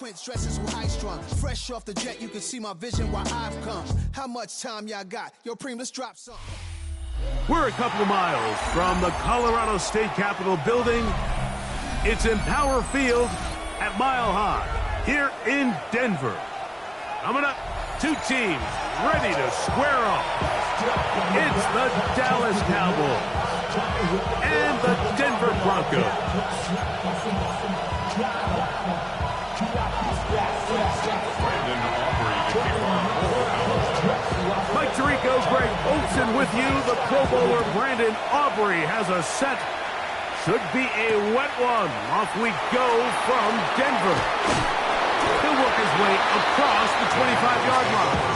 Prince dresses with high strung. Fresh off the jet, you can see my vision while I've come. How much time y'all got? Yo, Preem, let's drop some. We're a couple of miles from the Colorado State Capitol building. It's Empower Field at Mile High here in Denver. Coming up, two teams ready to square off. It's the Dallas Cowboys and the Denver Broncos. Mike Tirico, Greg Olsen with you. The Pro Bowler Brandon Aubrey has a set. Should be a wet one. Off we go from Denver. He'll work his way across the 25-yard line.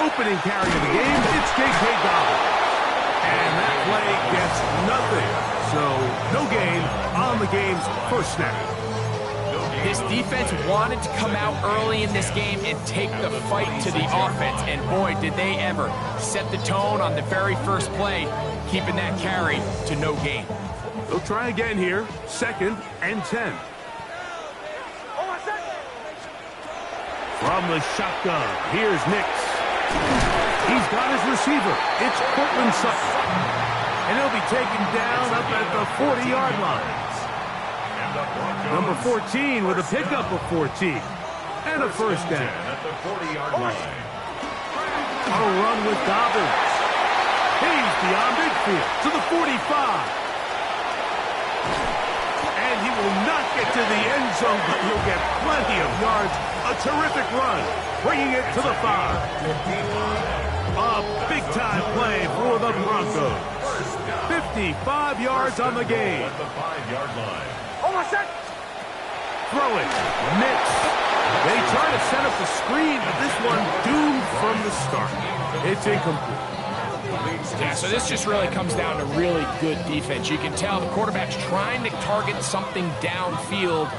Opening carry of the game, it's J.K. Dobbins. And that play gets nothing. So, no gain on the game's first snap. This defense wanted to come out early in this game and take the fight to the offense. And boy, did they ever set the tone on the very first play, keeping that carry to no gain. They'll try again here, 2nd and 10. From the shotgun, here's Nix. He's got his receiver. It's Cortland Sutton. And he'll be taken down up at the 40-yard line. Number 14 with a pickup of 14. And a first down. On a run with Dobbins. He's beyond midfield to the 45. And he will not get to the end zone, but he'll get plenty of yards. A terrific run, bringing it to the 5. A big-time play for the Broncos. 55 yards on the game. Throw it. Nix. They try to set up the screen, but this one doomed from the start. It's incomplete. Yeah, so this just really comes down to really good defense. You can tell the quarterback's trying to target something downfield,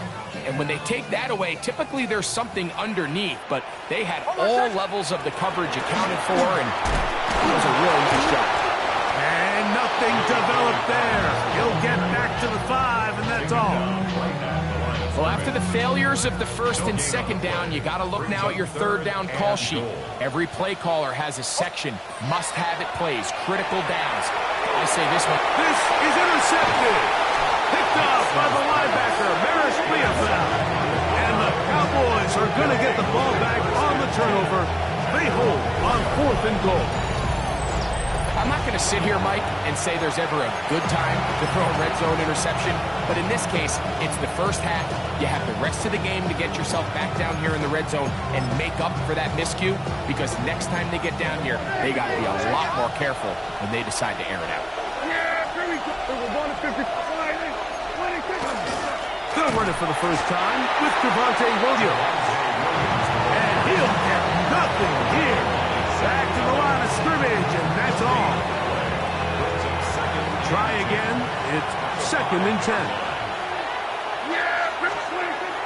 and when they take that away, typically there's something underneath, but they had all levels of the coverage accounted for, and it was a really nice job. And nothing developed there. He'll get back to the 5, and that's all. Well, after the failures of the 1st and 2nd down, you got to look now at your 3rd down call sheet. Every play caller has a section, must-have-it plays, critical downs. I say this one. This is intercepted. Picked off by the linebacker, Maris Cleophas. And the Cowboys are going to get the ball back on the turnover. They hold on 4th and goal. I'm not going to sit here, Mike, and say there's ever a good time to throw a red zone interception, but in this case, it's the first half. You have the rest of the game to get yourself back down here in the red zone and make up for that miscue, because next time they get down here, they got to be a lot more careful when they decide to air it out. They'll run it for the first time with Javonte Williams. And he'll get nothing here. Back to the line of scrimmage, and that's all. Try again. It's 2nd and 10.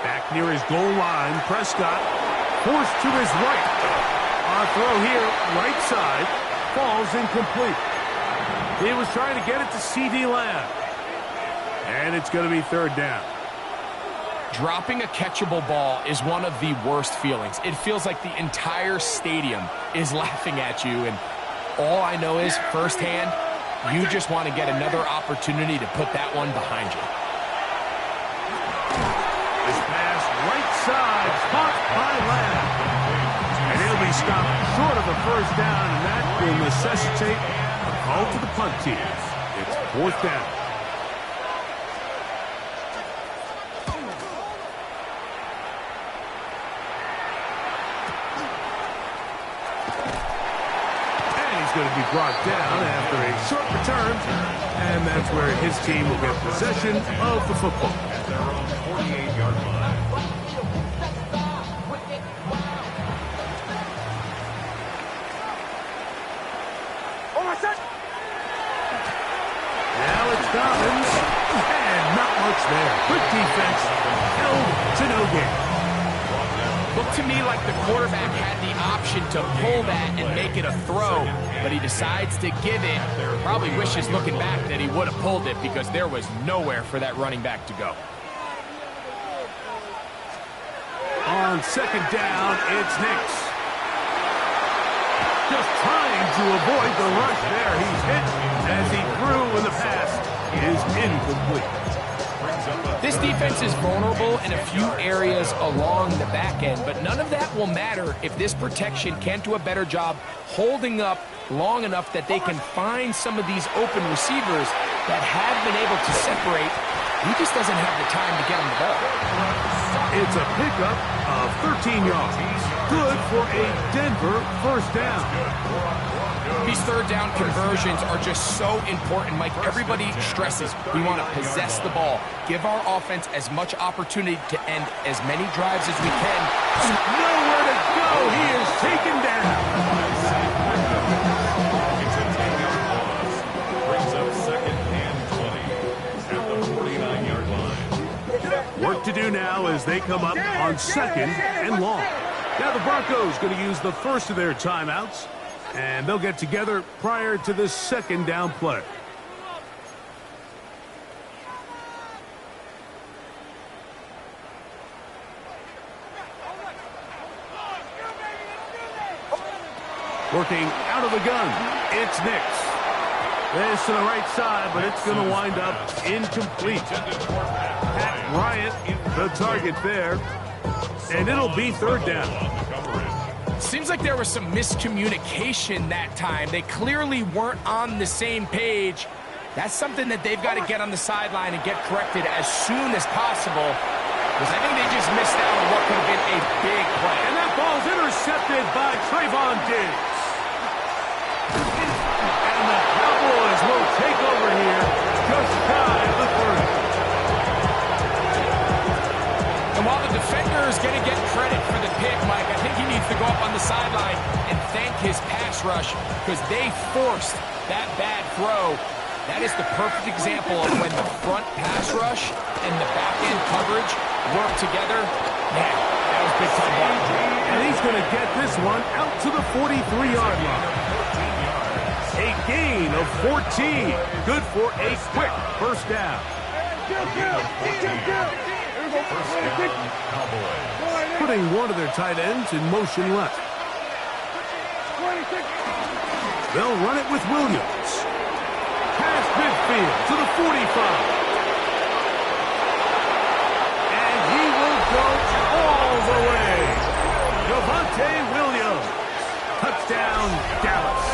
Back near his goal line, Prescott forced to his right. On a throw here, right side, falls incomplete. He was trying to get it to C.D. Lamb. And it's going to be 3rd down. Dropping a catchable ball is one of the worst feelings. It feels like the entire stadium is laughing at you, and all I know is, firsthand, you just want to get another opportunity to put that one behind you. This pass right side, caught by Lamb. And he'll be stopped short of a first down, and that will necessitate a call to the punt team. It's 4th down. Going to be brought down after a short return, and that's where his team will get possession of the football. At their own 48-yard line. Now it's Dobbins, and And not much there. Good defense. Held to no gain. Looked to me like the quarterback had the option to pull that and make it a throw, but he decides to give it. Probably wishes looking back that he would have pulled it because there was nowhere for that running back to go. On second down, it's Nix. Just trying to avoid the rush there. He's hit as he threw when the pass is incomplete. This defense is vulnerable in a few areas along the back end, but none of that will matter if this protection can't do a better job holding up long enough that they can find some of these open receivers that have been able to separate. He just doesn't have the time to get on the ball. It's a pickup of 13 yards. Good for a Denver first down. These third down conversions are just so important, Mike. Everybody stresses we want to possess the ball, give our offense as much opportunity to end as many drives as we can. Nowhere to go. He is taken down. It's a 10-yard loss. Brings up second and 20 at the 49-yard line. Work to do now as they come up on second and long. Now the Broncos going to use the first of their timeouts, and they'll get together prior to the second down play. Working out of the gun, it's Nix. This to the right side, but it's going to wind up incomplete. Pat Bryant, the target there, and it'll be third down. Seems like there was some miscommunication that time. They clearly weren't on the same page. That's something that they've got to get on the sideline and get corrected as soon as possible, because I think they just missed out on what could have been a big play. And that ball's intercepted by Trayvon Diggs. And the Cowboys will take over here just shy of the 30. And while the defender is going to get credit for the pick, Mike, I think he needs to go up on the sideline and thank his pass rush because they forced that bad throw. That is the perfect example of when the front pass rush and the back-end coverage work together. Man, that was big time ball. And he's going to get this one out to the 43-yard line. A gain of 14. Good for a quick first down. Putting one of their tight ends in motion left. They'll run it with Williams. Past midfield to the 45. And he will go all the way. Javonte Williams. Touchdown, Dallas.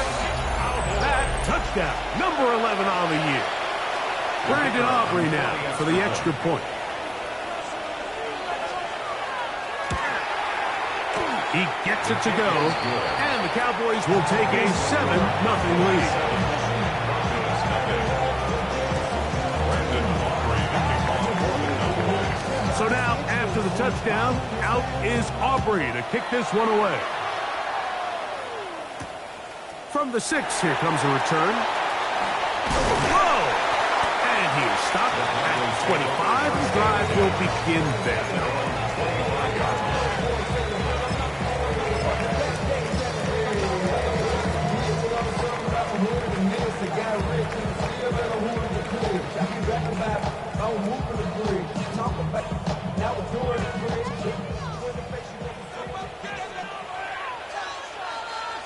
That touchdown, number 11 on the year. Brandon Aubrey now for the extra point. He gets it to go, and the Cowboys will take a 7-0 lead. So now, after the touchdown, out is Aubrey to kick this one away. From the 6, here comes a return. Whoa! And he is stopped at 25. The drive will begin there.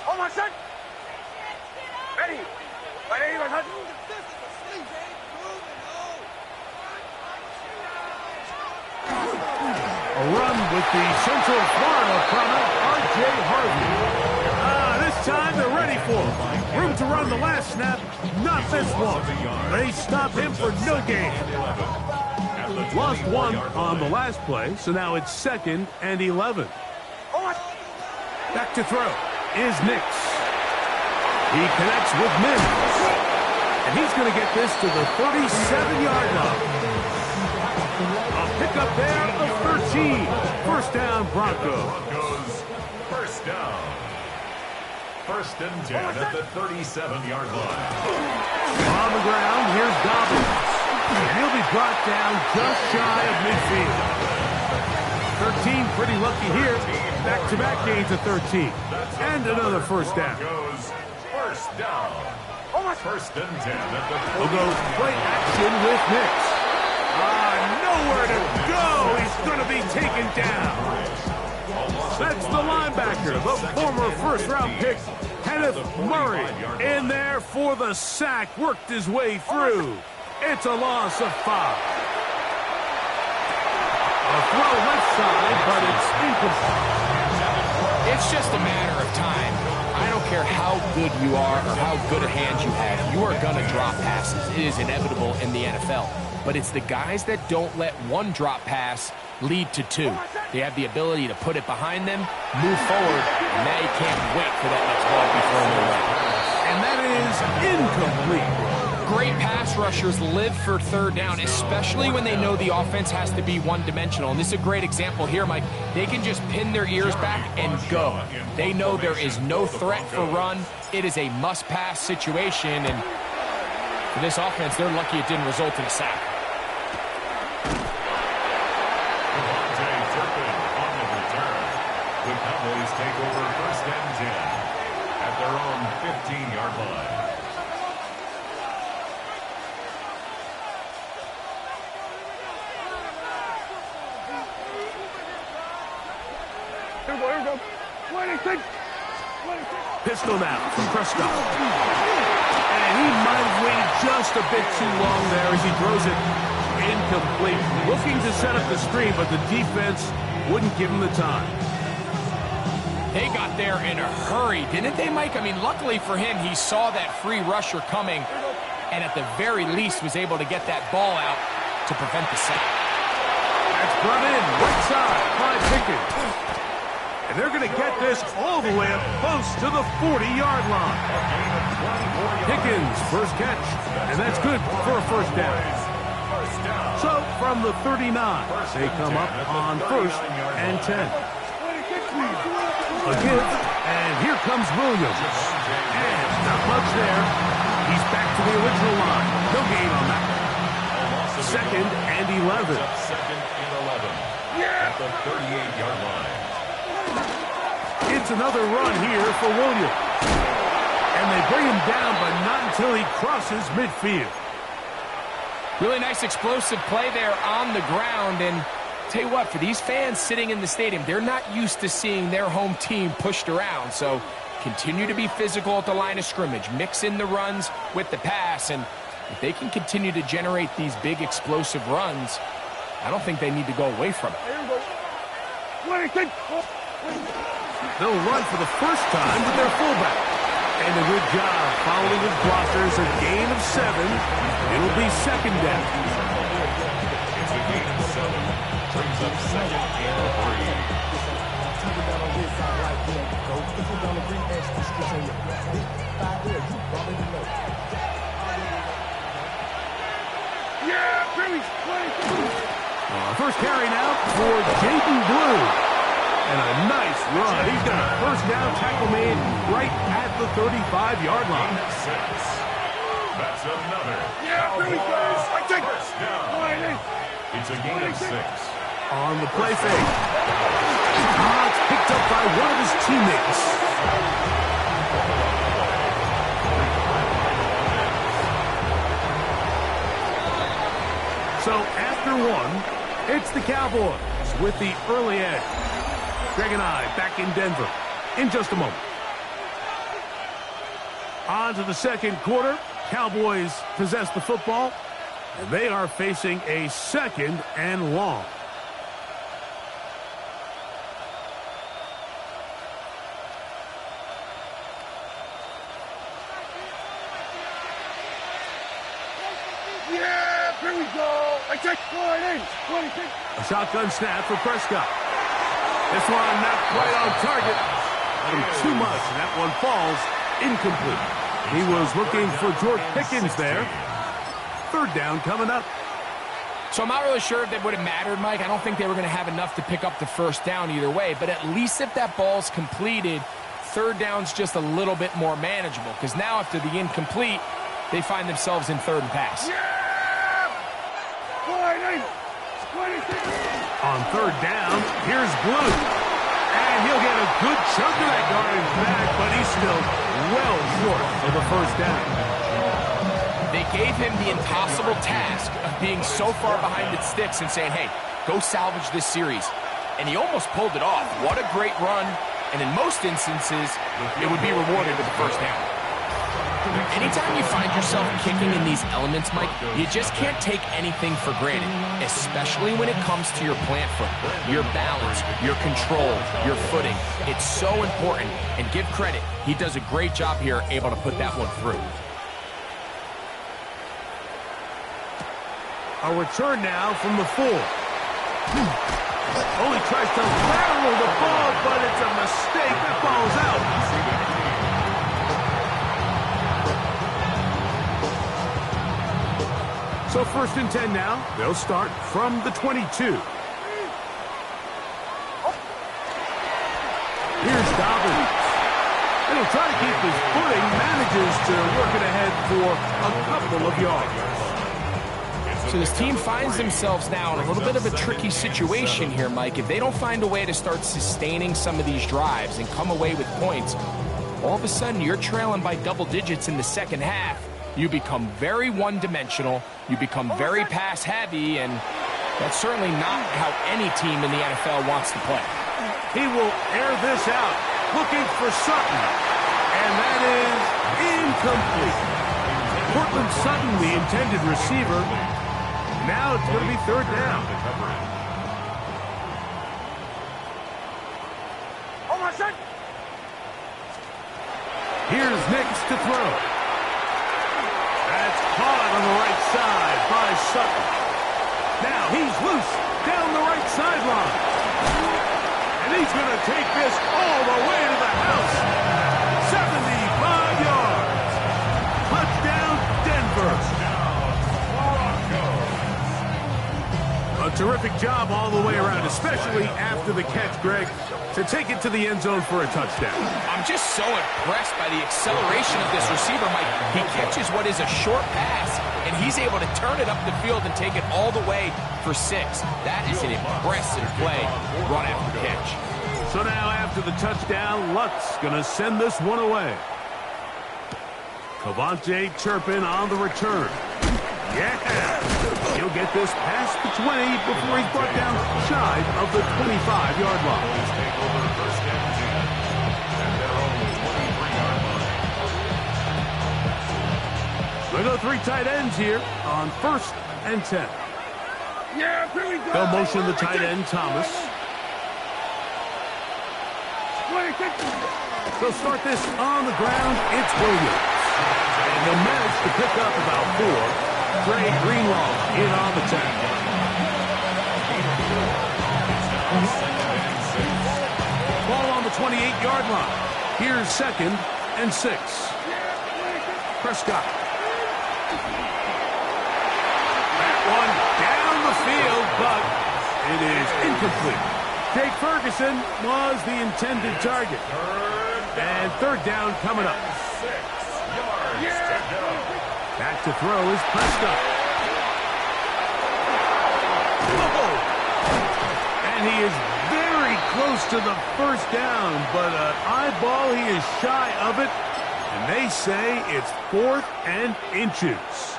Hold on, son. Ready. Ready, my son. A run with the Central Florida product, R.J. Harvey. This time they're ready for him. Room to run the last snap, not this one. They stop him for no gain. Lost one on the last play, so now it's 2nd and 11. Back to throw is Nix. He connects with Mims. And he's going to get this to the 37-yard line. A pickup there of 13. First down, Broncos. First down. 1st and 10 at the 37-yard line. On the ground, here's Dobbins. And he'll be brought down just shy of midfield. 13 pretty lucky here. Back-to-back gains of 13. And another first down. First down. First and 10 at the We'll go play action with Nix. Nowhere to go. He's going to be taken down. That's the linebacker, the former first-round pick, Kenneth Murray, in there for the sack. Worked his way through. It's a loss of 5. A throw left side, but it's incomplete. It's just a matter of time. I don't care how good you are or how good a hand you have. You are going to drop passes. It is inevitable in the NFL. But it's the guys that don't let one drop pass lead to 2. They have the ability to put it behind them, move forward, and now you can't wait for that next ball to be thrown their way. And that is incomplete. Great pass rushers live for third down, especially when they know the offense has to be one-dimensional. And this is a great example here, Mike. They can just pin their ears back and go. They know there is no threat for run. It is a must-pass situation, and for this offense, they're lucky it didn't result in a sack. The Cowboys take over first and 10 at their own 15-yard line. Here we go. 26. Pistol now from Prescott. And he might have waited just a bit too long there as he throws it incomplete. Looking to set up the screen, but the defense wouldn't give him the time. They got there in a hurry, didn't they, Mike? I mean, luckily for him, he saw that free rusher coming and at the very least was able to get that ball out to prevent the sack. That's brought in right side by Pickens. And they're going to get this all the way up close to the 40-yard line. Pickens, first catch, and that's good for a first down. So from the 39, they come up on first and 10. A give, and here comes Williams. And not much there. He's back to the original line. No gain on that. Second and 11. Second and 11 at the 38-yard line. It's another run here for Williams. And they bring him down, but not until he crosses midfield. Really nice explosive play there on the ground, and tell you what, for these fans sitting in the stadium, they're not used to seeing their home team pushed around. So continue to be physical at the line of scrimmage. Mix in the runs with the pass. And if they can continue to generate these big explosive runs, I don't think they need to go away from it. They'll run for the first time with their fullback. And a good job following his blockers. A gain of 7. It'll be second down. It's a gain of 7. Brings up second and 3. First carry now for Jaden Blue. And a nice run. He's got a first down tackle made right at the 35-yard line. That's another. Cowboys first down. It's a gain of 6. On the play fake. It's picked up by one of his teammates. So after 1, it's the Cowboys with the early edge. Greg and I back in Denver in just a moment. On to the second quarter. Cowboys possess the football, and they are facing a second and long. Yeah, here we go. I take 26. A shotgun snap for Prescott. This one not quite on target. Got him too much, and that one falls incomplete. He was looking for George Pickens there. Third down coming up. So I'm not really sure if that would have mattered, Mike. I don't think they were going to have enough to pick up the first down either way. But at least if that ball's completed, third down's just a little bit more manageable. Because now after the incomplete, they find themselves in third and pass. On third down, here's Blue. And he'll get a good chunk of that yardage back, but he's still well short of the first down. They gave him the impossible task of being so far behind the sticks and saying, hey, go salvage this series. And he almost pulled it off. What a great run. And in most instances, it would be rewarded with the first down. Anytime you find yourself kicking in these elements, Mike, you just can't take anything for granted, especially when it comes to your plant foot, your balance, your control, your footing. It's so important, and give credit. He does a great job here, able to put that one through. A return now from the 4. Only tries to lateral the ball, but it's a mistake that falls out. So 1st and 10 now. They'll start from the 22. Here's Dobbins. And he'll try to keep his footing, manages to work it ahead for a couple of yards. So this team finds themselves now in a little bit of a tricky situation here, Mike. If they don't find a way to start sustaining some of these drives and come away with points, all of a sudden you're trailing by double digits in the second half. You become very one-dimensional, you become very pass-heavy, and that's certainly not how any team in the NFL wants to play. He will air this out, looking for Sutton, and that is incomplete. Cortland Sutton, the intended receiver. Now it's going to be 3rd down. Here's Nix to throw. That's caught on the right side by Sutton. Now he's loose down the right sideline. And he's going to take this all the way to the house. 75 yards. Touchdown, Denver. A terrific job all the way around, especially after the catch, Greg, to take it to the end zone for a touchdown. I'm just so impressed by the acceleration of this receiver, Mike. He catches what is a short pass, and he's able to turn it up the field and take it all the way for 6. That is an impressive play run after the catch. So now after the touchdown, Luck's going to send this one away. Cavante Turpin on the return. Yeah! He'll get this past the 20 before he's brought down shy of the 25-yard line. They go 3 tight ends here on 1st and 10. Yeah, here we go. They'll motion the tight end, Thomas. They'll start this on the ground. It's Williams. And they'll manage to pick up about 4. Trey Greenlaw in on the tackle. Ball on the 28-yard line. Here's 2nd and 6. Prescott. That one down the field, but it is incomplete. Jake Ferguson was the intended target. And 3rd down coming up. Back to throw is Prescott. Oh! And he is very close to the 1st down, but an eyeball, he is shy of it. And they say it's 4th and inches.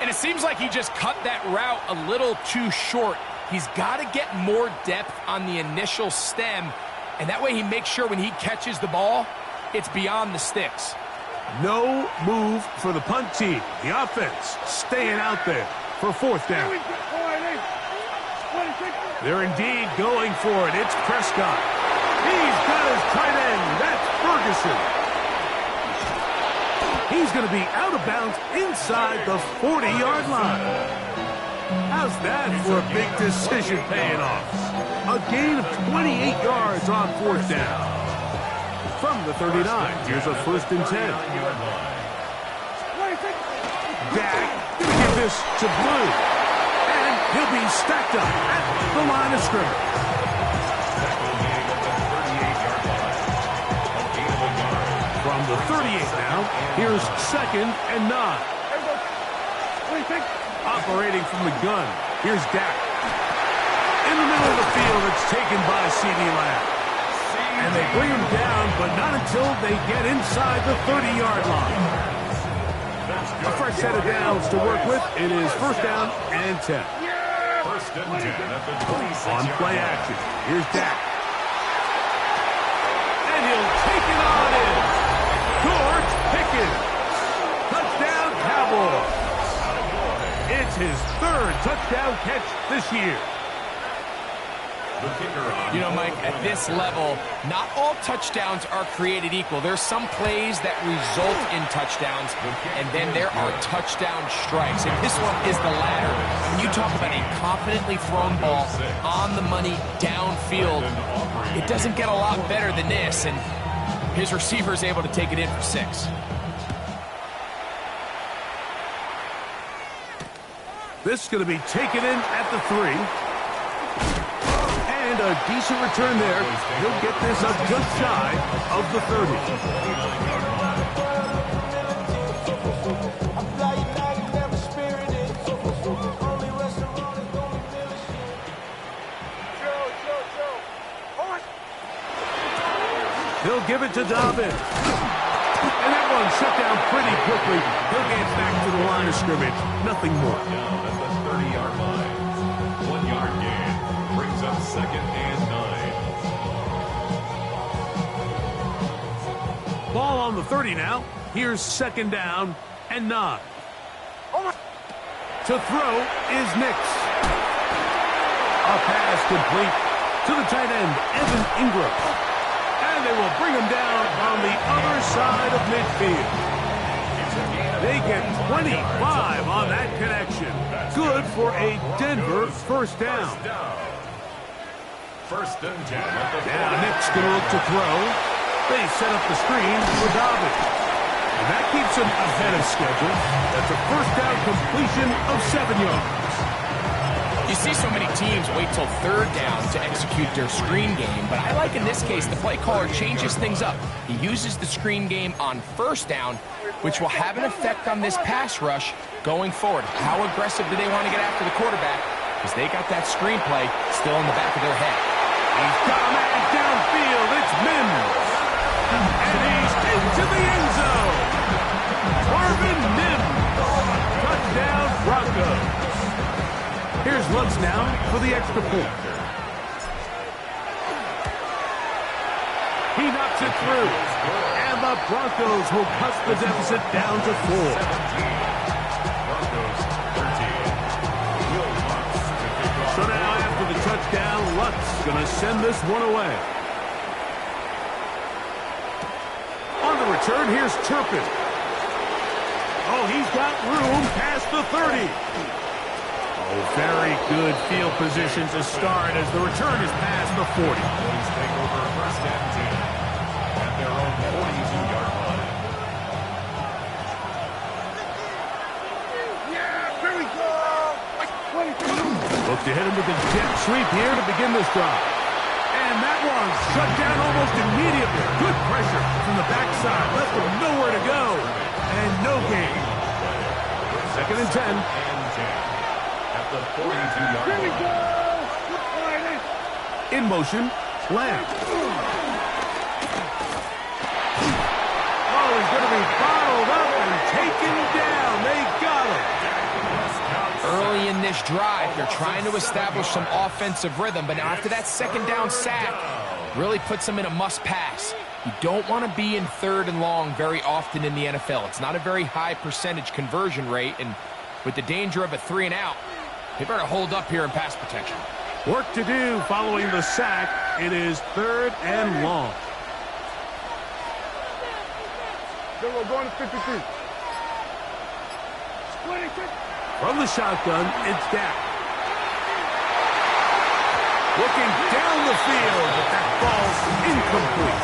And it seems like he just cut that route a little too short. He's got to get more depth on the initial stem, and that way he makes sure when he catches the ball, it's beyond the sticks. No move for the punt team. The offense staying out there for 4th down. They're indeed going for it. It's Prescott. He's got his tight end. That's Ferguson. He's going to be out of bounds inside the 40-yard line. How's that for a big decision paying off? A gain of 28 yards on 4th down. From the 39, here's a 1st and 10. Dak going to give this to Blue. And he'll be stacked up at the line of scrimmage. From the 38 now, here's 2nd and 9. Operating from the gun, here's Dak. in the middle of the field. It's taken by C.D. Lamb. And they bring him down, but not until they get inside the 30-yard line. A fresh set of downs to work with. It is first down and 10. First and 10 at the 26. On play action, here's Dak. And he'll take it on in. George Pickens. Touchdown, Cowboys. It's his third touchdown catch this year. The kicker on. You know, Mike, at this level, not all touchdowns are created equal. There's some plays that result in touchdowns, and then there are touchdown strikes. And this one is the latter. When you talk about a confidently thrown ball on the money downfield, it doesn't get a lot better than this, and his receiver is able to take it in for 6. This is going to be taken in at the 3. And a decent return there. He'll get this up just shy of the 30. He'll give it to Dobbins. And that one shut down pretty quickly. He'll get back to the line of scrimmage. Nothing more. Down at the 30-yard line. 1-yard gain. Brings up second and 9. Ball on the 30 now. Here's second down and 9. To throw is Nix. A pass complete to the tight end, Evan Ingram. And they will bring him down on the other side of midfield. They get 25 on that connection. Good for a Denver first down. First and 10. Now Nick's going to look to throw. They set up the screen for Dobbins. And that keeps him ahead of schedule. That's a first down completion of 7 yards. You see so many teams wait till third down to execute their screen game, but I like in this case the play caller changes things up. He uses the screen game on first down, which will have an effect on this pass rush going forward. How aggressive do they want to get after the quarterback? Because they got that screen play still in the back of their head. He's got a man downfield. It's Mims. And he's into the end zone. Marvin Mims. Touchdown, Broncos. Here's Lutz now for the extra point. He knocks it through. And the Broncos will cut the deficit down to 4. Broncos 13. So now after the touchdown, Lutz going to send this one away. On the return, here's Turpin. Oh, he's got room past the 30. Oh, very good field position to start as the return is past the 40. Cowboys take over first and 10 at their own 42-yard line. Look to hit him with a jet sweep here to begin this drive. And that one shut down almost immediately. Good pressure from the backside. Left him nowhere to go. And no gain. Second and 10. At the 42-yard line. In motion, Lamb. Oh, he's going to be bottled up and taken down. They got him. Early in this drive, they're trying to establish some offensive rhythm, but now after that second down sack, really puts them in a must-pass. You don't want to be in third and long very often in the NFL. It's not a very high percentage conversion rate, and with the danger of a 3-and-out, they better hold up here in pass protection. Work to do following the sack. It is third and long. We're going to 53. From the shotgun, it's Dak. Looking down the field, but that ball's incomplete.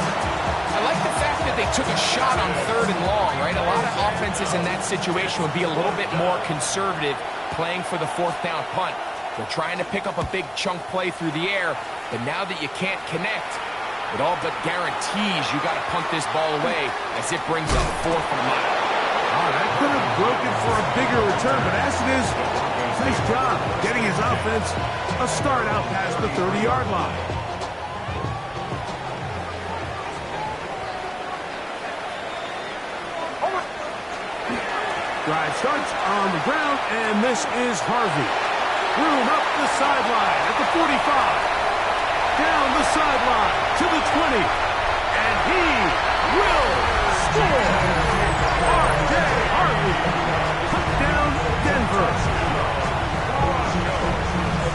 I like the fact that they took a shot on third and long, right? A lot of offenses in that situation would be a little bit more conservative playing for the fourth down punt. They're trying to pick up a big chunk play through the air, but now that you can't connect, it all but guarantees you got to punt this ball away as it brings up 4th and a mile. Oh, that could have broken for a bigger return, but as it is, Nice job getting his offense a start out past the 30-yard line. Drive starts on the ground, and this is Harvey. Room up the sideline at the 45. Down the sideline to the 20. And he will score. R.J. Harvey. Touchdown, Denver.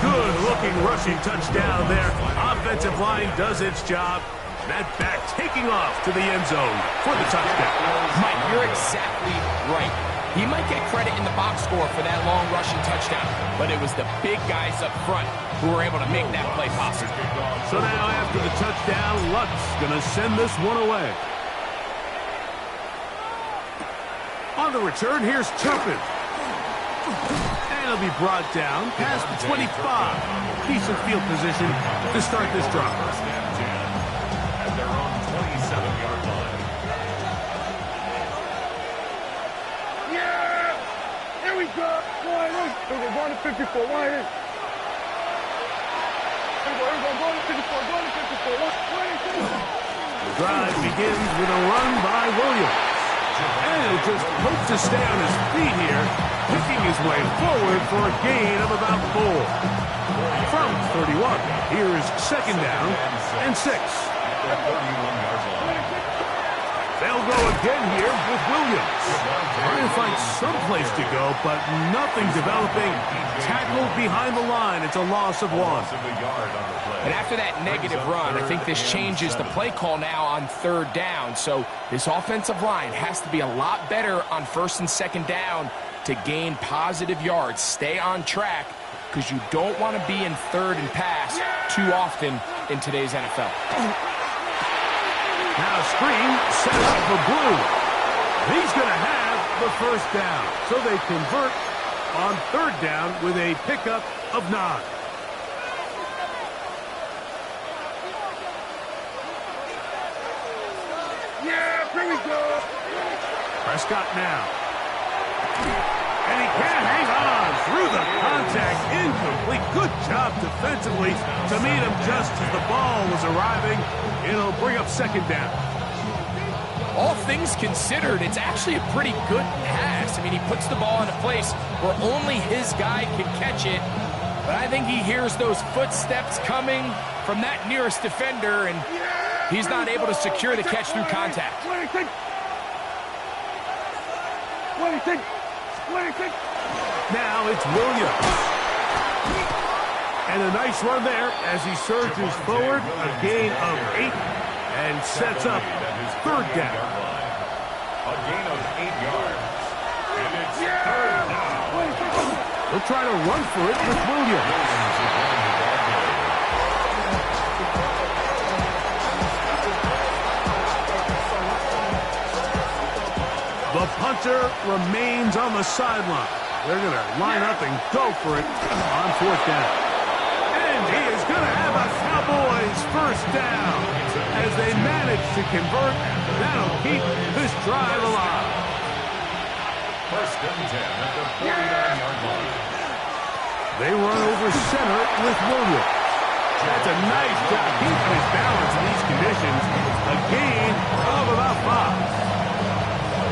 Good-looking rushing touchdown there. Offensive line does its job. That back taking off to the end zone for the touchdown. Mike, you're exactly right. He might get credit in the box score for that long rushing touchdown, but it was the big guys up front who were able to make that play possible. So now after the touchdown, Luck's going to send this one away. On the return, here's Turpin. And he'll be brought down past the 25. Decent field position to start this drive. First and 10 at their own 27-yard line. Here we go. We're going to 54. Why is? We're going to 54. Going to 54. The drive begins with a run by Williams. And he'll just hope to stay on his feet here, picking his way forward for a gain of about 4. From 31, here's second down and 6. They'll go again here with Williams. Trying to find some place to go, but nothing developing. Tackled behind the line. It's a loss of 1. And after that negative run, I think this changes the play call now on third down. So this offensive line has to be a lot better on first and second down to gain positive yards. Stay on track because you don't want to be in third and pass too often in today's NFL. Now screen set up for Blue. He's going to have the first down. So they convert on third down with a pickup of 9. Here we go. Prescott now. And he can't hang on through the contact. Incomplete. Good job defensively to meet him just as the ball was arriving. It'll bring up second down. All things considered, it's actually a pretty good pass. I mean, he puts the ball in a place where only his guy can catch it. But I think he hears those footsteps coming from that nearest defender, and he's not able to secure the catch through contact. 26. Now it's Williams. And a nice run there as he surges forward. A gain of 8 and sets up third down. A gain of 8 yards. And it's third down. They'll try to run for it with Williams. The punter remains on the sideline. They're going to line up and go for it on fourth down. And he is going to have a Cowboys first down as they manage to convert. That'll keep this drive alive. First and 10 at the 49-yard line. They run over center with Williams. That's a nice job keeping his balance in these conditions. A gain of about 5.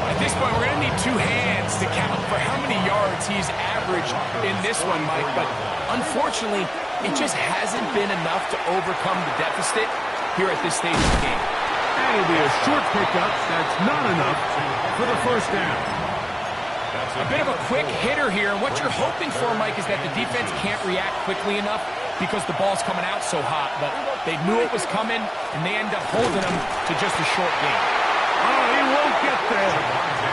At this point, we're going to need 2 hands to count for how many yards he's averaged in this one, Mike. But unfortunately, it just hasn't been enough to overcome the deficit here at this stage of the game. And it'll be a short pickup. That's not enough for the first down. A bit of a quick hitter here. And what you're hoping for, Mike, is that the defense can't react quickly enough because the ball's coming out so hot. But they knew it was coming, and they end up holding them to just a short game. Oh, he won't get there.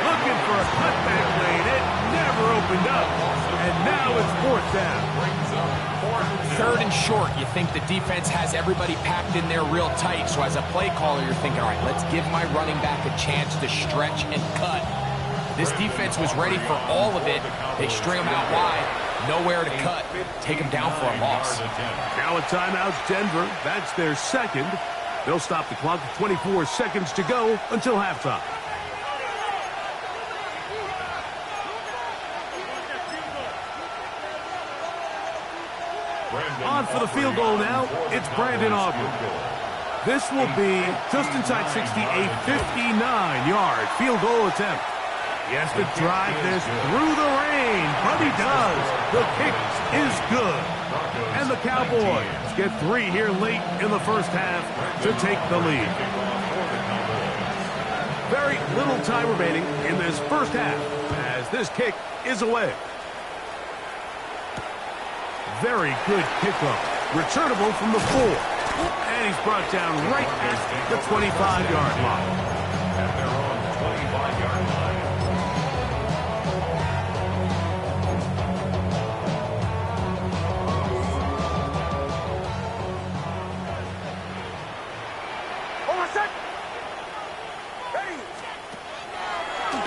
Looking for a cutback lane. It never opened up. And now it's fourth down. Third and short. You think the defense has everybody packed in there real tight. So as a play caller, you're thinking, all right, let's give my running back a chance to stretch and cut. This defense was ready for all of it. They string them out wide. Nowhere to cut. Take them down for a loss. Now a timeout, Denver. That's their second. They'll stop the clock with 24 seconds to go until halftime. On for the field goal now, it's Brandon Aubrey. This will be just inside 60, a 59-yard field goal attempt. He has to drive this through the rain, but he does. The kick is good. And the Cowboys get 3 here late in the first half to take the lead. Very little time remaining in this first half as this kick is away. Very good kickoff. Returnable from the 4. And he's brought down right at the 25-yard line. And they're on the 25-yard line.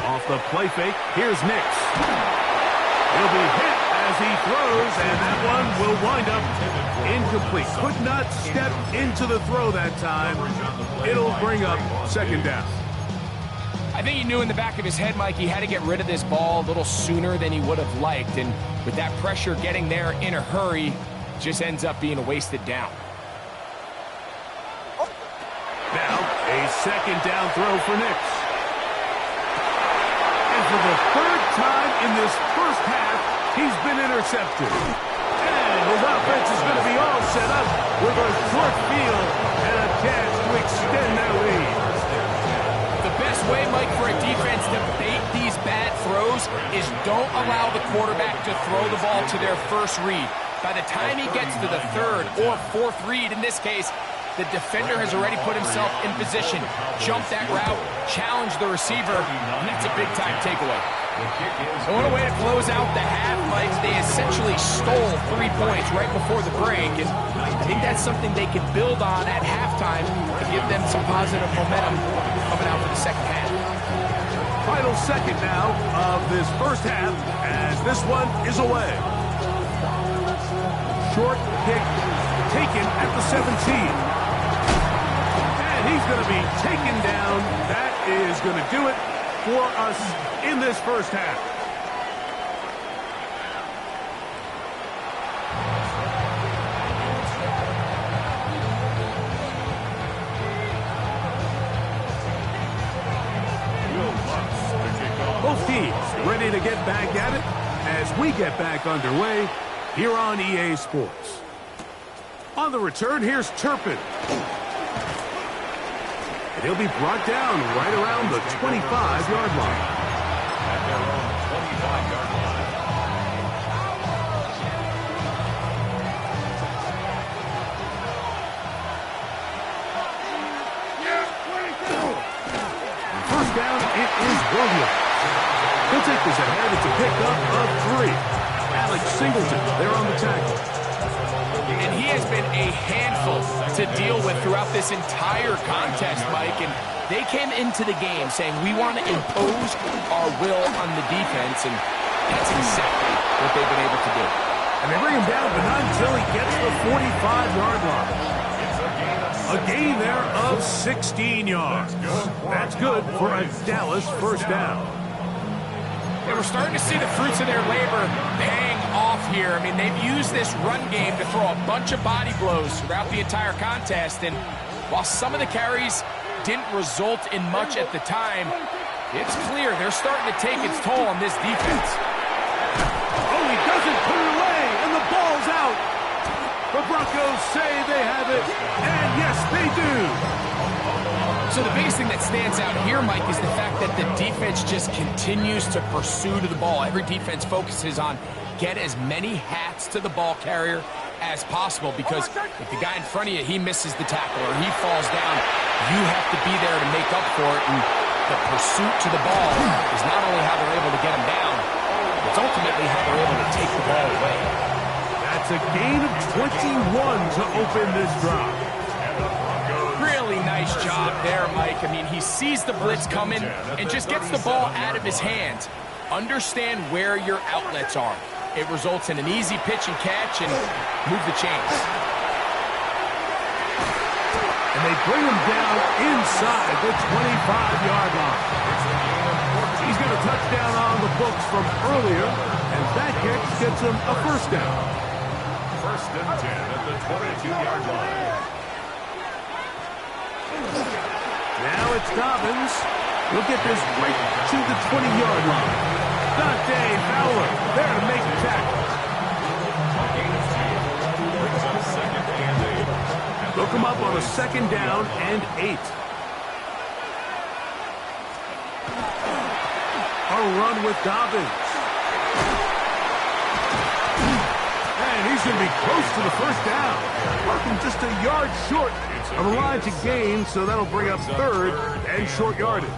Off the play fake, here's Nix. He'll be hit as he throws, and that one will wind up incomplete. Could not step into the throw that time. It'll bring up second down. I think he knew in the back of his head, Mike, he had to get rid of this ball a little sooner than he would have liked. And with that pressure getting there in a hurry, just ends up being a wasted down. Now, a second down throw for Nix. And for the third time in this first half, he's been intercepted. And his offense is going to be all set up with a short field and a chance to extend their lead. The best way, Mike, for a defense to bait these bad throws is don't allow the quarterback to throw the ball to their first read. By the time he gets to the third or fourth read, in this case, the defender has already put himself in position, jump that route, challenge the receiver, and that's a big-time takeaway. So what a way to close out the half, Mike. They essentially stole 3 points right before the break, and I think that's something they can build on at halftime to give them some positive momentum coming out for the second half. Final second now of this first half, as this one is away. Short kick taken at the 17. He's going to be taken down. That is going to do it for us in this first half. Both teams ready to get back at it as we get back underway here on EA Sports. On the return, here's Turpin. And he'll be brought down right around the 25-yard line. And they're on the 25-yard line. First down, it is Williams. He'll take this ahead. It's a pickup of 3. Alex Singleton there on the tackle. And he has been a handful to deal with throughout this entire contest, Mike. And they came into the game saying, we want to impose our will on the defense, and that's exactly what they've been able to do. And they bring him down, but not until he gets the 45-yard line. A gain there of 16 yards. That's good for a Dallas first down. And we're starting to see the fruits of their labor paying off here. I mean, they've used this run game to throw a bunch of body blows throughout the entire contest. And while some of the carries didn't result in much at the time, it's clear they're starting to take its toll on this defense. Oh, he doesn't put it away, and the ball's out. The Broncos say they have it, and yes, they do. So the biggest thing that stands out here, Mike, is the fact that the defense just continues to pursue to the ball. Every defense focuses on get as many hats to the ball carrier as possible, because if the guy in front of you, he misses the tackle or he falls down, you have to be there to make up for it. And the pursuit to the ball is not only how they're able to get him down, it's ultimately how they're able to take the ball away. That's a gain of 21 to open this drive. Really nice job there, Mike. I mean, he sees the blitz coming and just gets the ball out of his hands. Understand where your outlets are. It results in an easy pitch and catch and move the chains. And they bring him down inside the 25-yard line. He's got a touchdown on the books from earlier, and that kick gets him a first down. First and 10 at the 22-yard line. Now it's Dobbins. He'll get this right to the 20-yard line. Dante Fowler there to make the tackle. Gain of 2. Brings up second and 8. They'll come up on a second down and 8. A run with Dobbins. And he's going to be close to the first down. Working just a yard short of the line to gain, so that'll bring up third and short yardage.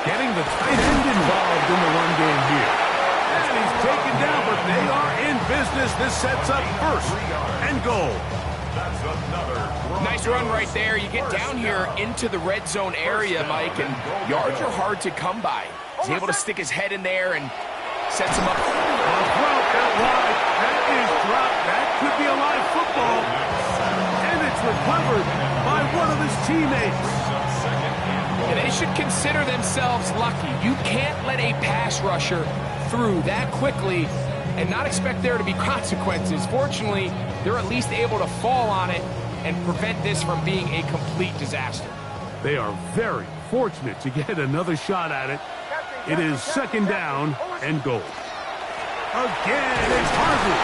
Getting the tight end involved in the run game here. And he's taken down, but they are in business. This sets up first and goal. That's another Nice run right there. You get down here into the red zone area, Mike, and yards are hard to come by. He's able to stick his head in there and sets him up. A throw out wide. That is dropped. That could be a live football. And it's recovered by one of his teammates. And they should consider themselves lucky. You can't let a pass rusher through that quickly and not expect there to be consequences. Fortunately, they're at least able to fall on it and prevent this from being a complete disaster. They are very fortunate to get another shot at it. It is second down and goal. Again, it's Harvey.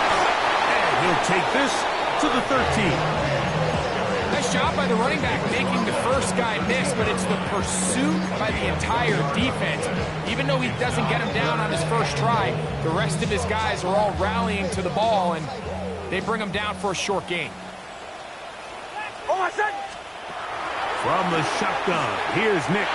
And he'll take this to the 13. Nice job by the running back making the first guy miss, but it's the pursuit by the entire defense. Even though he doesn't get him down on his first try, the rest of his guys are all rallying to the ball, and they bring him down for a short gain. From the shotgun, here's Nix.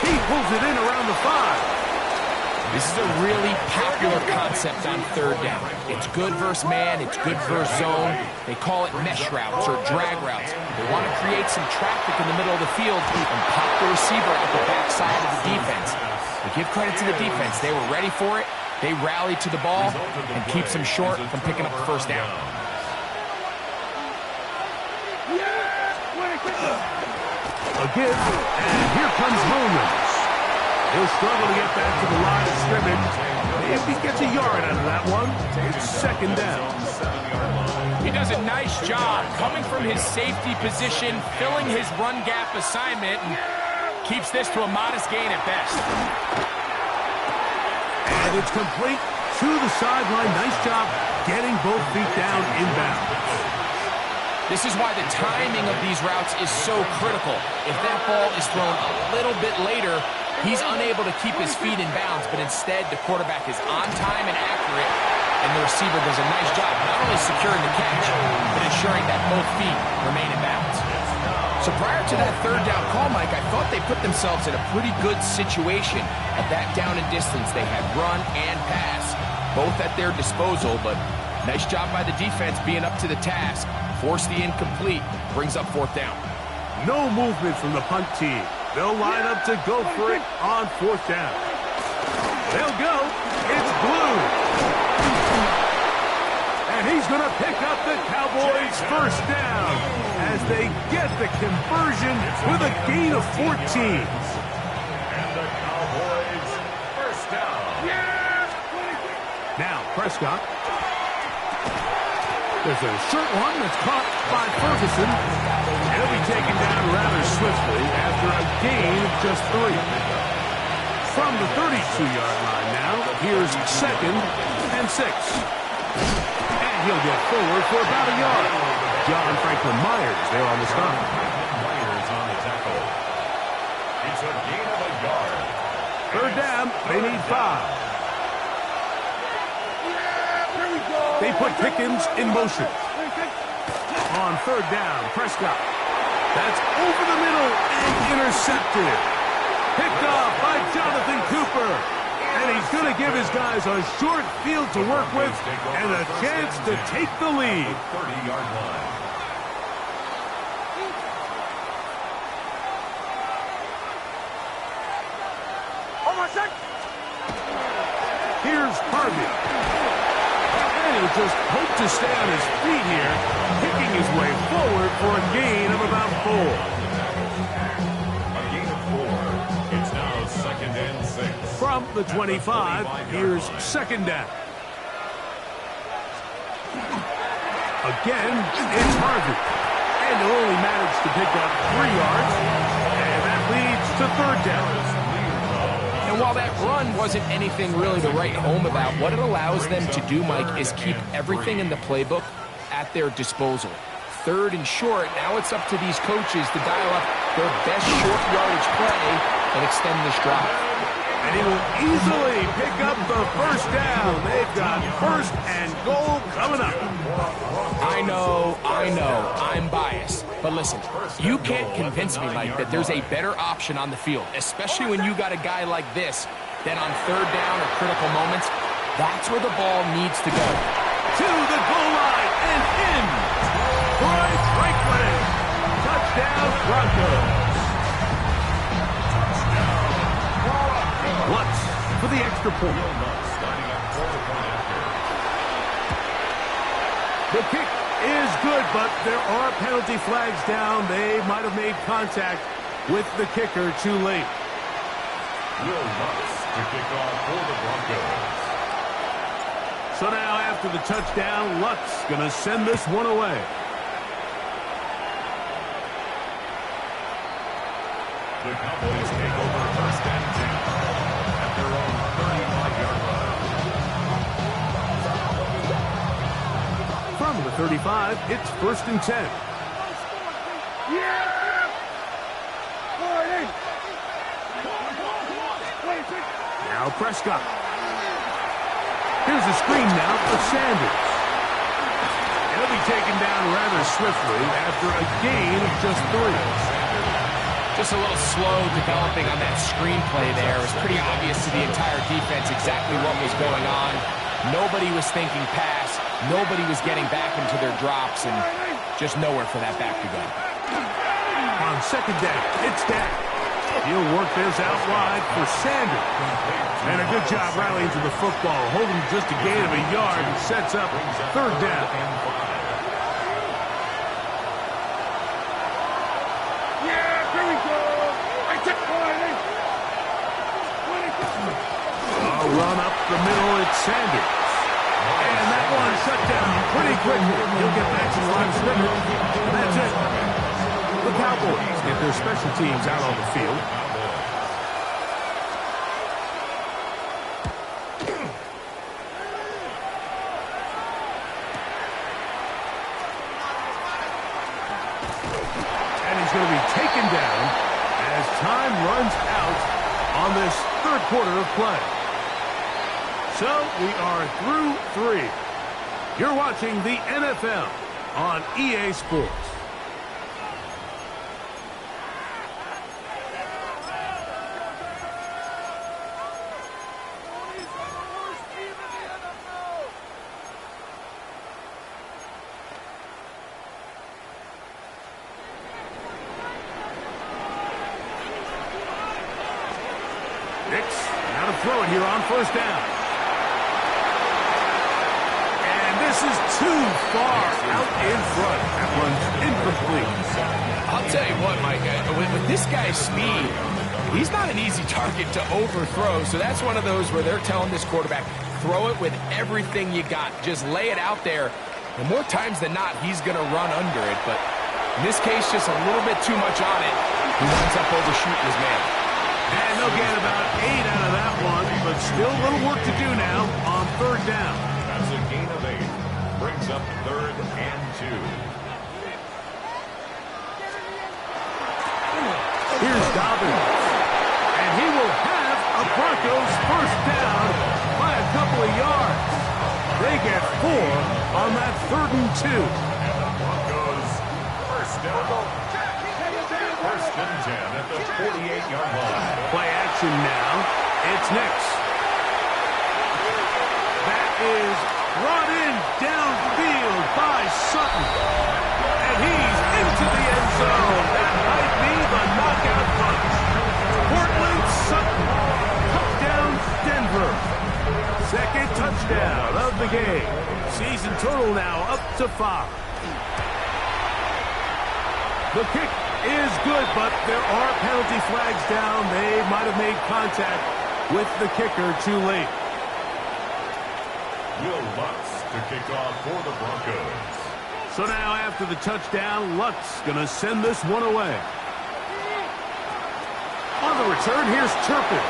He pulls it in around the 5. This is a really popular concept on third down. It's good versus man, it's good versus zone. They call it mesh routes or drag routes. They want to create some traffic in the middle of the field and pop the receiver out the backside of the defense. But give credit to the defense. They were ready for it. They rallied to the ball and keeps them short from picking up the first down. Again, and here comes Holmes. He'll struggle to get back to the line of scrimmage. If he gets a yard out of that one, it's second down. He does a nice job coming from his safety position, filling his run gap assignment, and keeps this to a modest gain at best. And it's complete to the sideline. Nice job getting both feet down inbounds. This is why the timing of these routes is so critical. If that ball is thrown a little bit later, he's unable to keep his feet in bounds, but instead the quarterback is on time and accurate, and the receiver does a nice job not only securing the catch, but ensuring that both feet remain in bounds. So prior to that third down call, Mike, I thought they put themselves in a pretty good situation at that down and distance. They had run and pass, both at their disposal, but nice job by the defense being up to the task. Force the incomplete, brings up fourth down. No movement from the punt team. They'll line up to go for it on fourth down. They'll go. It's Blue. And he's going to pick up the Cowboys' first down as they get the conversion with a gain of 14. And the Cowboys first down. Now Prescott. There's a short one that's caught by Ferguson. He'll be taken down rather swiftly after a gain of just 3. From the 32-yard line now, here's second and 6. And he'll get forward for about a yard. John Franklin Myers there on the stop. Myers on the tackle. It's a gain of a yard. Third down, they need 5. They put Pickens in motion. On third down, Prescott. That's over the middle and intercepted. Picked off by Jonathan Cooper. And he's going to give his guys a short field to work with and a chance to take the lead. 30-yard line. Here's Harvey. He'll just hope to stay on his feet here, picking his way forward for a gain of about 4. 4. A gain of 4. It's now 2nd and 6. From the 25, here's 2nd down. Again, it's Harvey. And he'll only manage to pick up 3 yards. And that leads to 3rd down. And while that run wasn't anything really to write home about, what it allows them to do, Mike, is keep everything in the playbook at their disposal. 3rd and short, now it's up to these coaches to dial up their best short yardage play and extend this drive. And he will easily pick up the 1st down. They've got 1st and goal coming up. I know, I'm biased. But listen, you can't convince me, Mike, that there's a better option on the field, especially when you got a guy like this, that on 3rd down or critical moments, that's where the ball needs to go. To the goal line and in. Bryce Franklin. Touchdown, Broncos. Lutz for the extra point. The kick is good, but there are penalty flags down. They might have made contact with the kicker too late. Will Lutz to kick off for the Broncos. So now after the touchdown, Lutz going to send this one away. The Cowboys take over 1st and 10 at their own 35-yard line. From the 35, it's 1st and 10. Now Prescott. Here's a screen now for Sanders. He'll be taken down rather swiftly after a gain of just 3. Just a little slow developing on that screenplay there. It was pretty obvious to the entire defense exactly what was going on. Nobody was thinking pass. Nobody was getting back into their drops, and just nowhere for that back to go. On 2nd down, it's Dak. He'll work this out wide for Sanders. And a good job rallying to the football, holding just a gain of a yard and sets up 3rd down. Run up the middle, it's Sanders. And that one shut down pretty quickly. He'll get back to the line of scrimmage. And that's it. The Cowboys get their special teams out on the field. And he's going to be taken down as time runs out on this 3rd quarter of play. So we are through 3. You're watching the NFL on EA Sports. Nix, now to throw it here on 1st down. This is too far out in front. That one's incomplete. I'll tell you what, Mike, with this guy's speed, he's not an easy target to overthrow. So that's one of those where they're telling this quarterback, throw it with everything you got. Just lay it out there. And more times than not, he's going to run under it. But in this case, just a little bit too much on it. He winds up overshooting his man. And they'll get about 8 out of that one, but still a little work to do now on 3rd down. That's a gain of 8. Brings up 3rd and 2. Here's Dobbins. And he will have a Broncos 1st down by a couple of yards. They get 4 on that 3rd and 2. And the Broncos 1st down. 1st and 10 at the 48-yard line. Play action now. It's Nix. That is brought in downfield by Sutton. And he's into the end zone. That might be the knockout punch. Portland Sutton. Touchdown Denver. 2nd touchdown of the game. Season total now up to 5. The kick is good, but there are penalty flags down. They might have made contact with the kicker too late. Will Lutz to kick off for the Broncos. So now after the touchdown, Lutz going to send this one away. On the return, here's Turpin.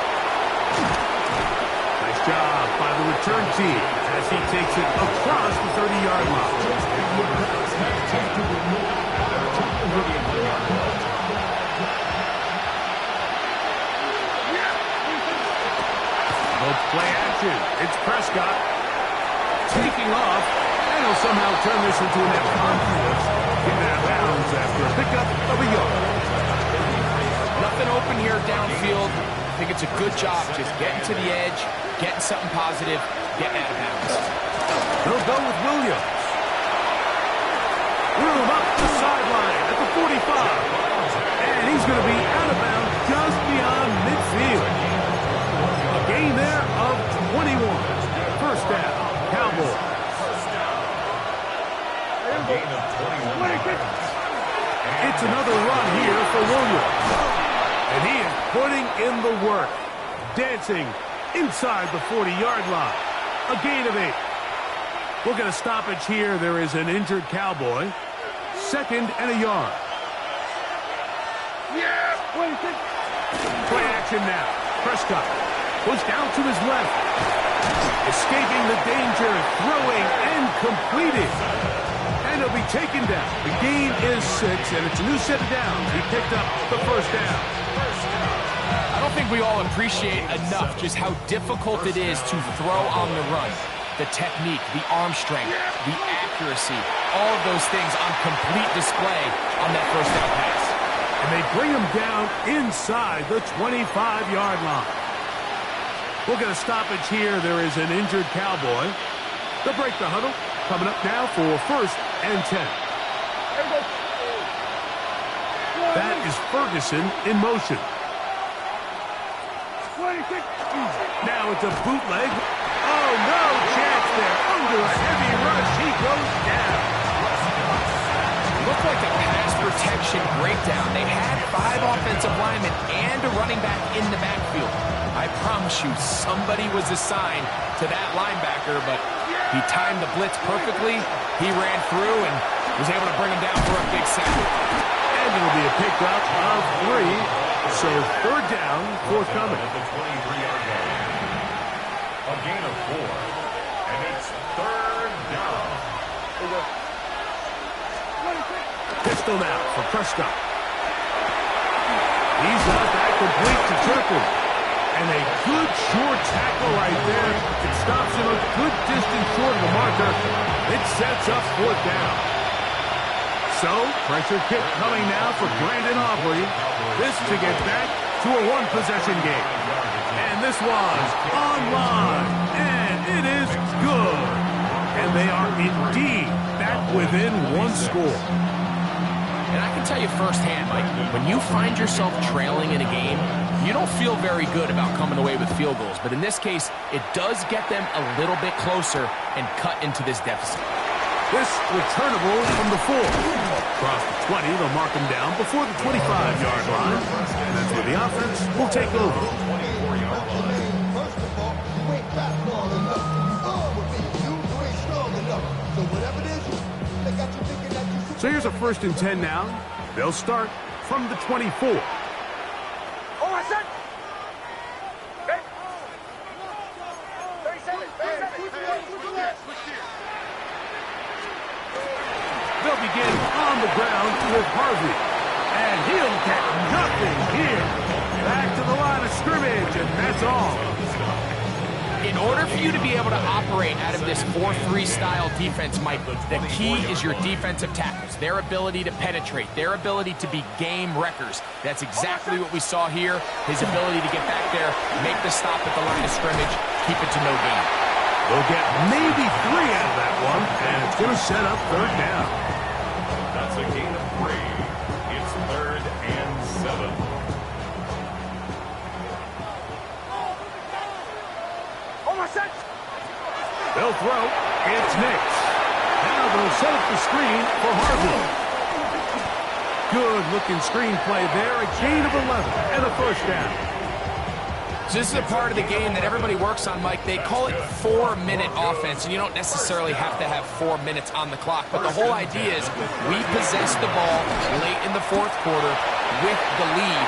Nice job by the return team as he takes it across the 30-yard line. Play action. It's Prescott taking off, and he'll somehow turn this into an F1 getting out of bounds after a pickup of a yard. Nothing open here downfield. I think it's a good job just getting to the edge, getting something positive, getting out of bounds. They'll go with Williams. Room up the sideline at the 45. And he's going to be out of bounds just beyond midfield. A gain there of 21. First down, Cowboys. A gain of 21. It's another run here for Williams. And he is putting in the work. Dancing inside the 40-yard line. A gain of 8. We'll get a stoppage here. There is an injured Cowboy. 2nd and a yard. Play action now. Prescott goes down to his left. Escaping the danger, throwing and completing. And he'll be taken down. The gain is 6, and it's a new set of downs. He picked up the first down. I don't think we all appreciate enough just how difficult it is to throw on the run. The technique, the arm strength, the accuracy, all of those things on complete display on that first down pass. And they bring him down inside the 25-yard line. We'll get a stoppage here. There is an injured Cowboy. They'll break the huddle. Coming up now for 1st and 10. That is Ferguson in motion. Now it's a bootleg. Oh, no chance there. Under a heavy rush, he goes down. Looked like a pass protection breakdown. They had 5 offensive linemen and a running back in the backfield. I promise you, somebody was assigned to that linebacker, but he timed the blitz perfectly. He ran through and was able to bring him down for a big sack. And it'll be a pickup of 3. So 3rd down, forthcoming. At the 23-yard line. A gain of 4. And it's 3rd down. Pistol now for Prescott. He's got that complete to Turpin. And a good short tackle right there. It stops him a good distance short of the marker. It sets up 4th down. So, pressure kick coming now for Brandon Aubrey. This to get back to a 1-possession game. And this was online. And it is good. And they are indeed back within 1 score. And I can tell you firsthand, Mike, when you find yourself trailing in a game, you don't feel very good about coming away with field goals. But in this case, it does get them a little bit closer and cut into this deficit. This returnable from the 4. Across the 20, they'll mark him down before the 25-yard line. And that's where the offense will take over. First of all, you ain't fast long enough. You ain't strong enough. So whatever it is, they got you thinking that you... So here's a 1st and 10 now. They'll start from the 24. Oh, I said. 37. They'll begin on the ground with Harvey. And he'll get nothing here. Back to the line of scrimmage, and that's all. In order for you to be able to operate out of this 4-3 style defense, Mike, the key is your defensive tackles, their ability to penetrate, their ability to be game wreckers. That's exactly what we saw here, his ability to get back there, make the stop at the line of scrimmage, keep it to no gain. They'll get maybe 3 out of that one, and it's going to set up 3rd down. That's a gain of 3. It's 3rd and 7. They'll throw. It's Nix. Now they'll set up the screen for Harvey. Good-looking screenplay there. A gain of 11 and a first down. So this is a part of the game that everybody works on, Mike. They call it 4-minute offense, and you don't necessarily have to have 4 minutes on the clock. But the whole idea is we possess the ball late in the fourth quarter with the lead.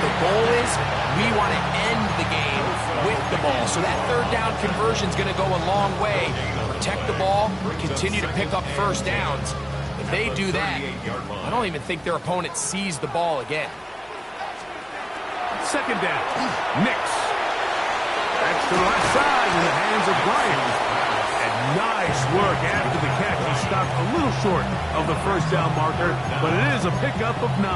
The goal is we want to end the game with the ball. So that third down conversion is going to go a long way. Protect the ball, continue to pick up first downs. If they do that, I don't even think their opponent sees the ball again. Second down. Nix. That's to the left side in the hands of Bryant. And nice work after the catch. He stopped a little short of the first down marker, but it is a pickup of 9.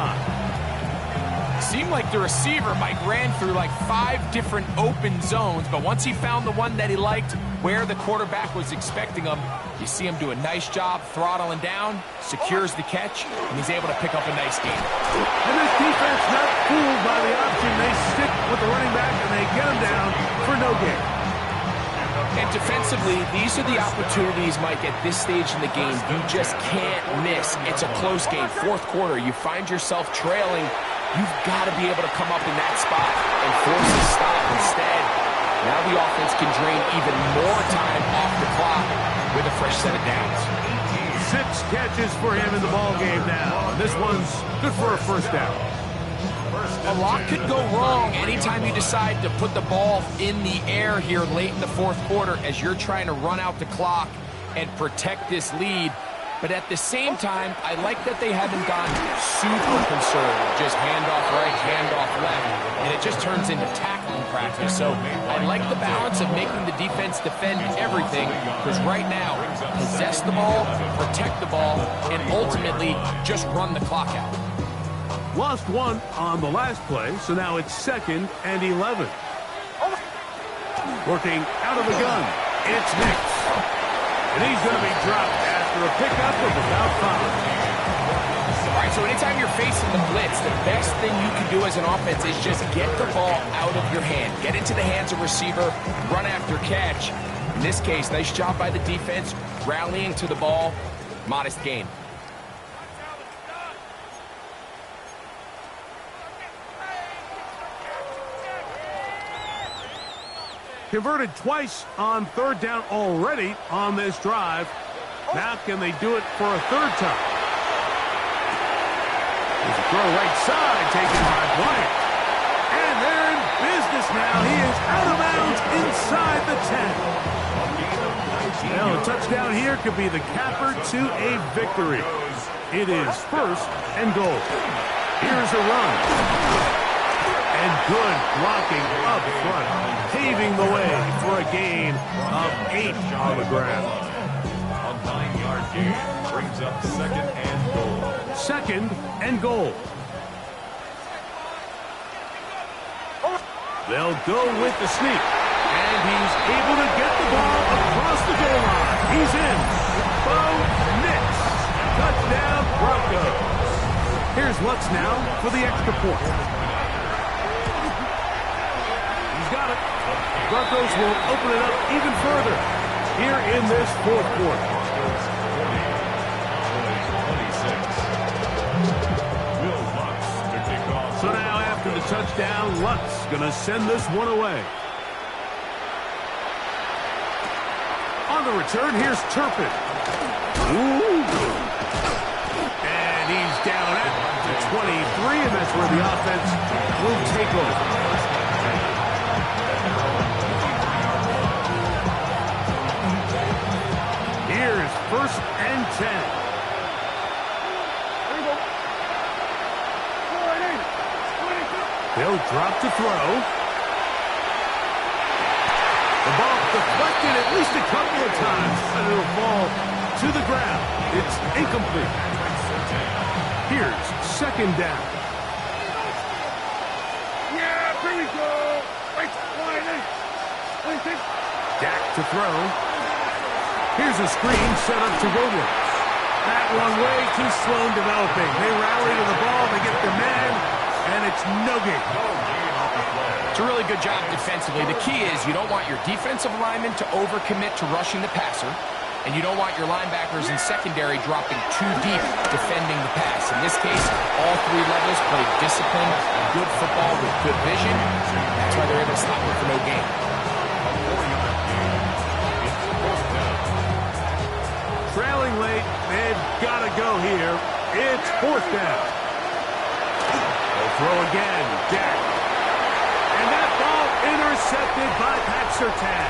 Seemed like the receiver, Mike, ran through like 5 different open zones, but once he found the one that he liked, where the quarterback was expecting him, you see him do a nice job throttling down, secures the catch, and he's able to pick up a nice gain. And this defense not fooled by the option. They stick with the running back, and they get him down for no gain. And defensively, these are the opportunities, Mike, at this stage in the game. You just can't miss. It's a close game. Fourth quarter, you find yourself trailing. You've got to be able to come up in that spot and force a stop instead. Now the offense can drain even more time off the clock with a fresh set of downs. 6 catches for him in the ballgame now. This one's good for a first down. A lot could go wrong anytime you decide to put the ball in the air here late in the fourth quarter as you're trying to run out the clock and protect this lead. But at the same time, I like that they haven't gone super conservative. Just handoff right, handoff left. And it just turns into tackling practice. So I like the balance of making the defense defend everything. Because right now, possess the ball, protect the ball, and ultimately just run the clock out. Lost 1 on the last play, so now it's 2nd and 11. Working out of the gun, it's Nix. And he's going to be dropped after a pickup of about 5. All right, so anytime you're facing the blitz, the best thing you can do as an offense is just get the ball out of your hand. Get into the hands of receiver, run after catch. In this case, nice job by the defense, rallying to the ball, modest gain. Converted twice on third down already on this drive. Now can they do it for a third time? There's a throw right side taken by Bryant. And they're in business now. He is out of bounds inside the 10. Well, a touchdown here could be the capper to a victory. It is 1st and goal. Here's a run. And good blocking up front, paving the way for a gain of 8 on the ground. A 9-yard gain brings up 2nd and goal. 2nd and goal. They'll go with the sneak. And he's able to get the ball across the goal line. He's in. Bo Nix. Touchdown, Broncos. Here's Lutz now for the extra point. Got it. Broncos will open it up even further here in this fourth quarter. 26. So now after the touchdown, Lutz going to send this one away. On the return, here's Turpin. Ooh. And he's down at the 23, and that's where the offense will take over. Here's 1st and 10. They'll drop to throw. The ball deflected at least a couple of times, and it'll fall to the ground. It's incomplete. Here's 2nd down. Yeah, here we go. Dak to throw. Here's a screen set up to Williams. That one way too slow in developing. They rally to the ball, they get the man, and it's no gain. It's a really good job defensively. The key is you don't want your defensive lineman to overcommit to rushing the passer. and you don't want your linebackers and secondary dropping too deep defending the pass. In this case, all three levels played disciplined, good football with good vision. That's why they're able to stop it for no gain. Trailing late, they've got to go here. It's fourth down. They'll throw again, Jack. And that ball intercepted by Paxertan.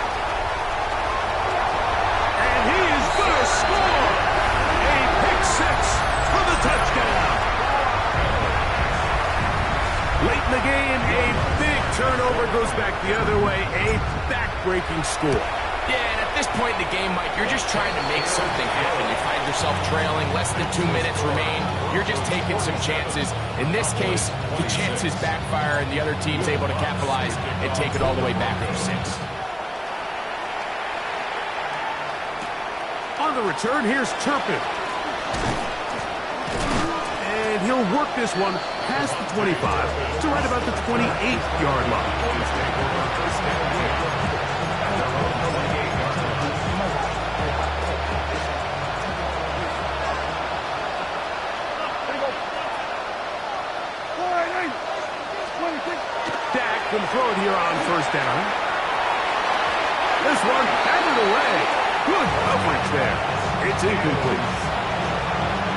And he is going to score. A pick six for the touchdown. Late in the game, a big turnover goes back the other way. A back-breaking score. Yeah, and at this point in the game, Mike, you're just trying to make something happen. You find yourself trailing, less than 2 minutes remain. You're just taking some chances. In this case, the chances backfire, and the other team's able to capitalize and take it all the way back for 6. On the return, here's Turpin. And he'll work this one past the 25 to right about the 28-yard line. Dak can throw it here on first down. This one handed away. Good coverage there. It's incomplete.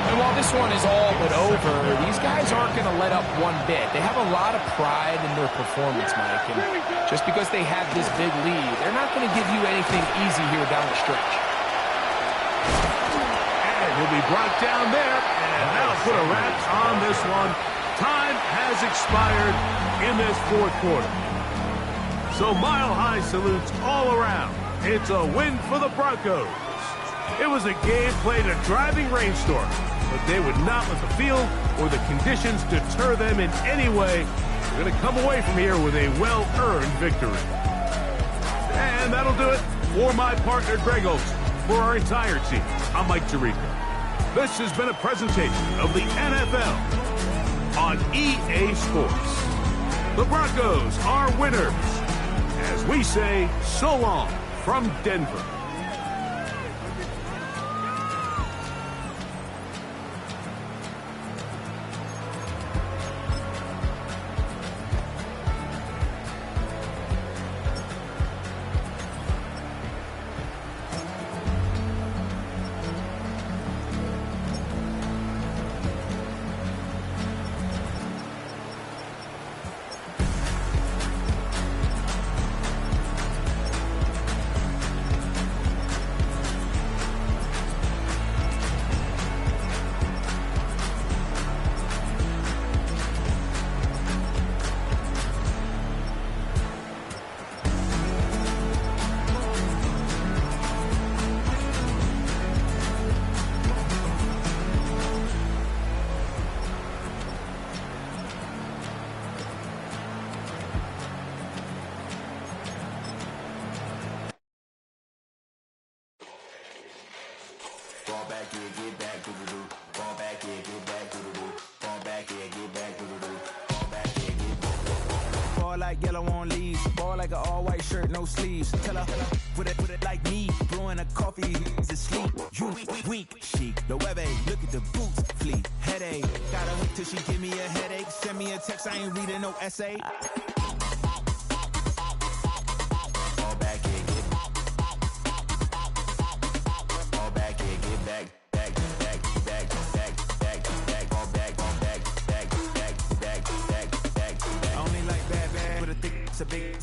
And while this one is all but over, these guys aren't going to let up one bit. They have a lot of pride in their performance, Mike. And just because they have this big lead, they're not going to give you anything easy here down the stretch. And he'll be brought down there. And that'll put a wrap on this one. Time has expired in this fourth quarter. So Mile High salutes all around. It's a win for the Broncos. It was a game played in a driving rainstorm, but they would not let the field or the conditions deter them in any way. They're going to come away from here with a well-earned victory. And that'll do it for my partner, Greg Olson. For our entire team, I'm Mike Tirico. This has been a presentation of the NFL on EA Sports. The Broncos are winners. As we say, so long from Denver. Fall back, yeah, get back, doo-doo-doo. Fall back, yeah, get back, doo-doo-doo. Fall back, yeah, get back, doo-doo-doo. Fall back, yeah, get back. Ball like yellow on leaves. Ball like an all-white shirt, no sleeves. Tell her, put it like me. Blowing a coffee, he's asleep. You weak, chic. The webby, look at the boots, fleet. Headache, got a hook till she give me a headache. Send me a text, I ain't reading no essay.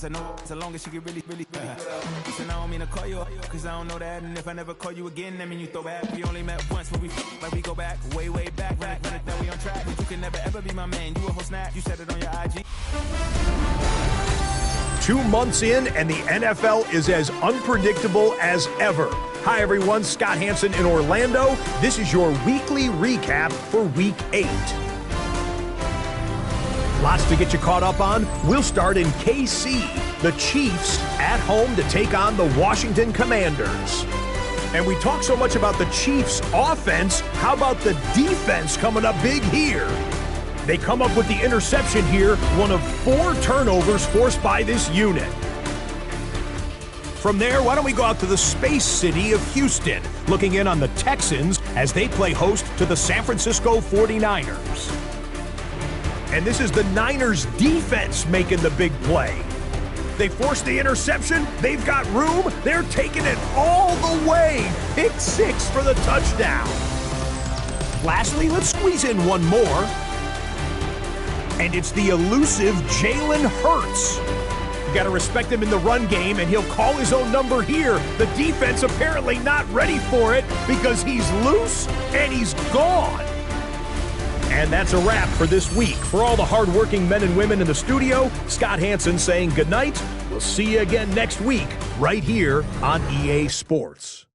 I know as long as she get really Listen, I don't mean to call you, cause I don't know that. And if I never call you again, that mean you throw back. We only met once, but we go back, way back. Run it, then we on track. But you can never ever be my man. You a whole snap, you said it on your IG. 2 months in, and the NFL is as unpredictable as ever. Hi, everyone. Scott Hansen in Orlando. This is your weekly recap for Week 8. Lots to get you caught up on. We'll start in KC. The Chiefs at home to take on the Washington Commanders. And we talk so much about the Chiefs' offense. How about the defense coming up big here? They come up with the interception here, one of 4 turnovers forced by this unit. From there, why don't we go out to the space city of Houston, looking in on the Texans as they play host to the San Francisco 49ers. And this is the Niners defense making the big play. They forced the interception. They've got room. They're taking it all the way. Pick 6 for the touchdown. Lastly, let's squeeze in one more. And it's the elusive Jalen Hurts. You got to respect him in the run game, and he'll call his own number here. The defense apparently not ready for it because he's loose and he's gone. And that's a wrap for this week. For all the hardworking men and women in the studio, Scott Hansen saying goodnight. We'll see you again next week right here on EA Sports.